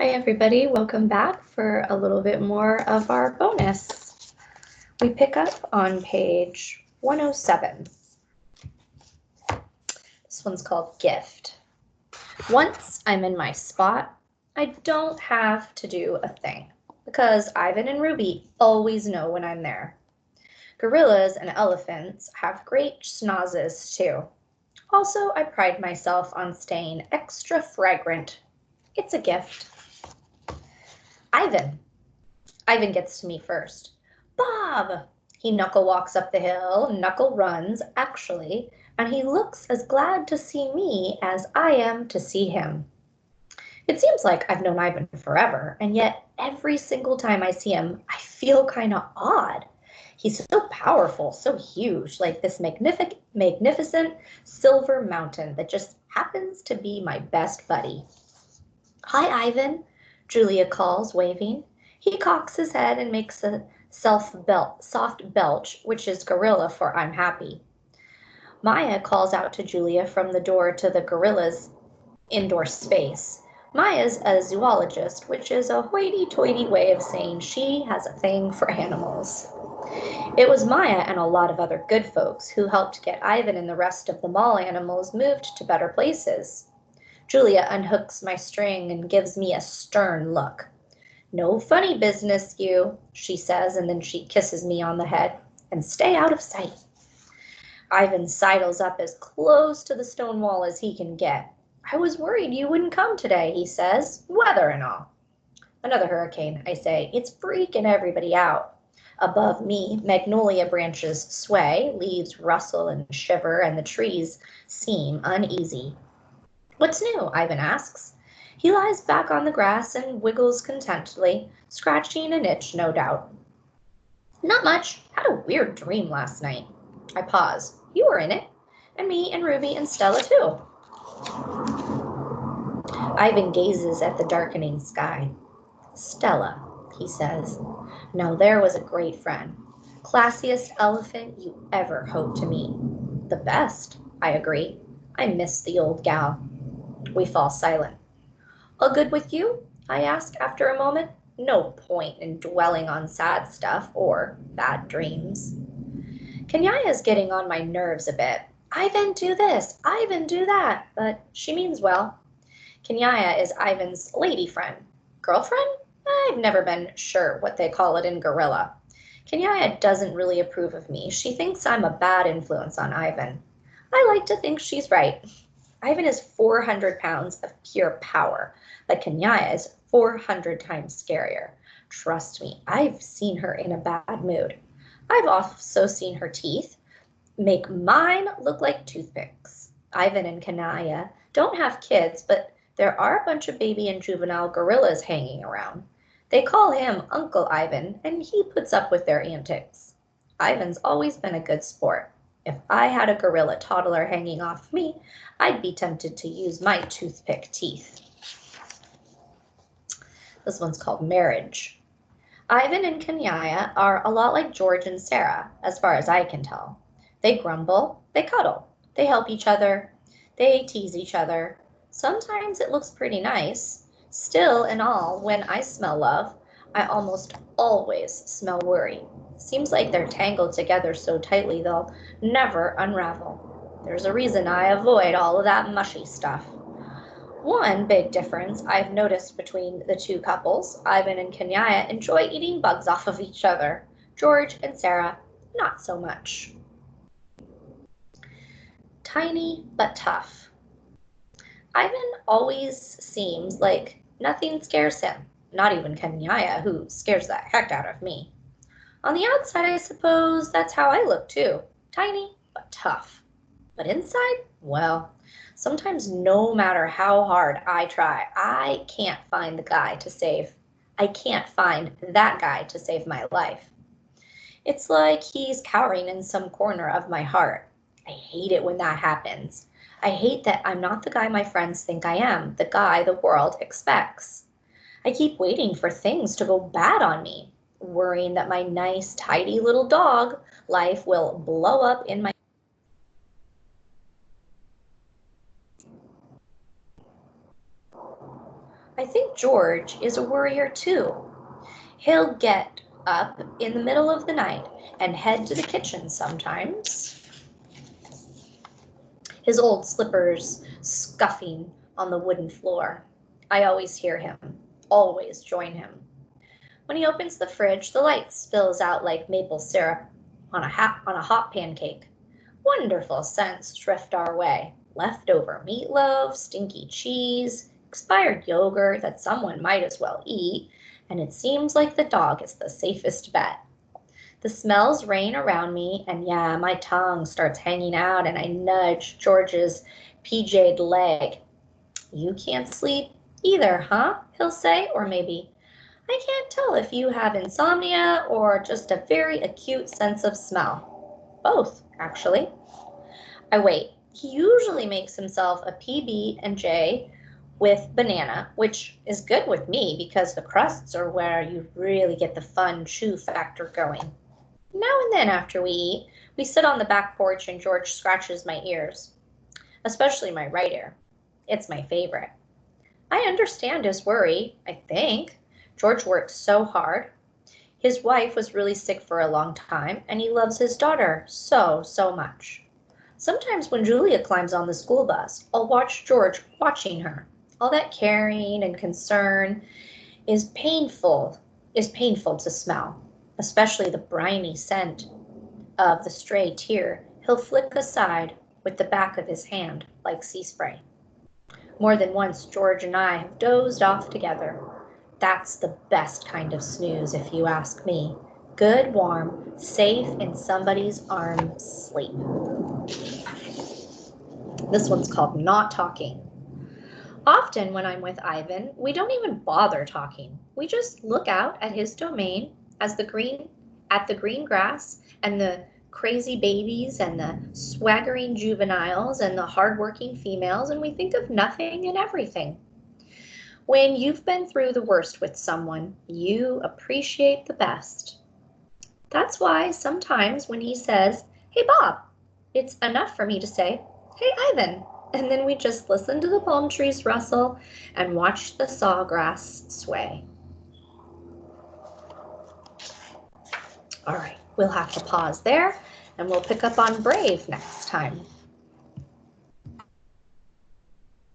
Hi everybody, welcome back for a little bit more of our bonus. We pick up on page 107. This one's called Gift. Once I'm in my spot, I don't have to do a thing because Ivan and Ruby always know when I'm there. Gorillas and elephants have great schnozzes too. Also, I pride myself on staying extra fragrant. It's a gift. Ivan gets to me first. Bob! He knuckle walks up the hill, knuckle runs, actually, and he looks as glad to see me as I am to see him. It seems like I've known Ivan forever, and yet every single time I see him, I feel kind of odd. He's so powerful, so huge, like this magnificent silver mountain that just happens to be my best buddy. Hi, Ivan, Julia calls, waving. He cocks his head and makes a soft belch, which is gorilla for I'm happy. Maya calls out to Julia from the door to the gorilla's indoor space. Maya's a zoologist, which is a hoity-toity way of saying she has a thing for animals. It was Maya and a lot of other good folks who helped get Ivan and the rest of the mall animals moved to better places. Julia unhooks my string and gives me a stern look. No funny business, you, she says, and then she kisses me on the head. And stay out of sight. Ivan sidles up as close to the stone wall as he can get. I was worried you wouldn't come today, he says, weather and all. Another hurricane, I say. It's freaking everybody out. Above me, magnolia branches sway, leaves rustle and shiver, and the trees seem uneasy. What's new? Ivan asks. He lies back on the grass and wiggles contentedly, scratching an itch, no doubt. Not much. Had a weird dream last night. I pause. You were in it. And me and Ruby and Stella too. Ivan gazes at the darkening sky. Stella, he says. Now there was a great friend. Classiest elephant you ever hoped to meet. The best, I agree. I miss the old gal. We fall silent. All good with you? I ask after a moment. No point in dwelling on sad stuff or bad dreams. Kenyaya's getting on my nerves a bit. Ivan, do this. Ivan, do that. But she means well. Kenyaya is Ivan's lady friend. Girlfriend? I've never been sure what they call it in gorilla. Kenyaya doesn't really approve of me. She thinks I'm a bad influence on Ivan. I like to think she's right. Ivan is 400 pounds of pure power, but Kenyaya is 400 times scarier. Trust me, I've seen her in a bad mood. I've also seen her teeth make mine look like toothpicks. Ivan and Kenyaya don't have kids, but there are a bunch of baby and juvenile gorillas hanging around. They call him Uncle Ivan, and he puts up with their antics. Ivan's always been a good sport. If I had a gorilla toddler hanging off me, I'd be tempted to use my toothpick teeth. This one's called Marriage. Ivan and Kenyaya are a lot like George and Sarah, as far as I can tell. They grumble, they cuddle, they help each other, they tease each other. Sometimes it looks pretty nice. Still and all, when I smell love, I almost always smell worry. Seems like they're tangled together so tightly they'll never unravel. There's a reason I avoid all of that mushy stuff. One big difference I've noticed between the two couples, Ivan and Kenyaya, enjoy eating bugs off of each other. George and Sarah, not so much. Tiny but tough. Ivan always seems like nothing scares him, not even Kenyaya, who scares the heck out of me. On the outside, I suppose that's how I look too. Tiny but tough. But inside, well, sometimes no matter how hard I try, I can't find that guy to save my life. It's like he's cowering in some corner of my heart. I hate it when that happens. I hate that I'm not the guy my friends think I am, the guy the world expects. I keep waiting for things to go bad on me, worrying that my nice, tidy little dog life will blow up in my I think George is a worrier too. He'll get up in the middle of the night and head to the kitchen sometimes, his old slippers scuffing on the wooden floor. I always hear him, always join him. When he opens the fridge, the light spills out like maple syrup on a hot pancake. Wonderful scents drift our way. Leftover meatloaf, stinky cheese, expired yogurt that someone might as well eat, and it seems like the dog is the safest bet. The smells rain around me, and yeah, my tongue starts hanging out, and I nudge George's PJ'd leg. You can't sleep either, huh? He'll say, or maybe, I can't tell if you have insomnia or just a very acute sense of smell. Both, actually. I wait. He usually makes himself a PB&J with banana, which is good with me because the crusts are where you really get the fun chew factor going. Now and then after we eat, we sit on the back porch and George scratches my ears, especially my right ear. It's my favorite. I understand his worry, I think. George works so hard. His wife was really sick for a long time, and he loves his daughter so much. Sometimes when Julia climbs on the school bus, I'll watch George watching her. All that caring and concern is painful to smell, especially the briny scent of the stray tear he'll flick aside with the back of his hand like sea spray. More than once, George and I have dozed off together. That's the best kind of snooze, if you ask me. Good, warm, safe in somebody's arms sleep. This one's called Not Talking. Often when I'm with Ivan, we don't even bother talking. We just look out at his domain at the green grass and the crazy babies and the swaggering juveniles and the hardworking females, and we think of nothing and everything. When you've been through the worst with someone, you appreciate the best. That's why sometimes when he says, "Hey Bob," it's enough for me to say, "Hey Ivan," and then we just listen to the palm trees rustle and watch the sawgrass sway. All right, we'll have to pause there and we'll pick up on Brave next time.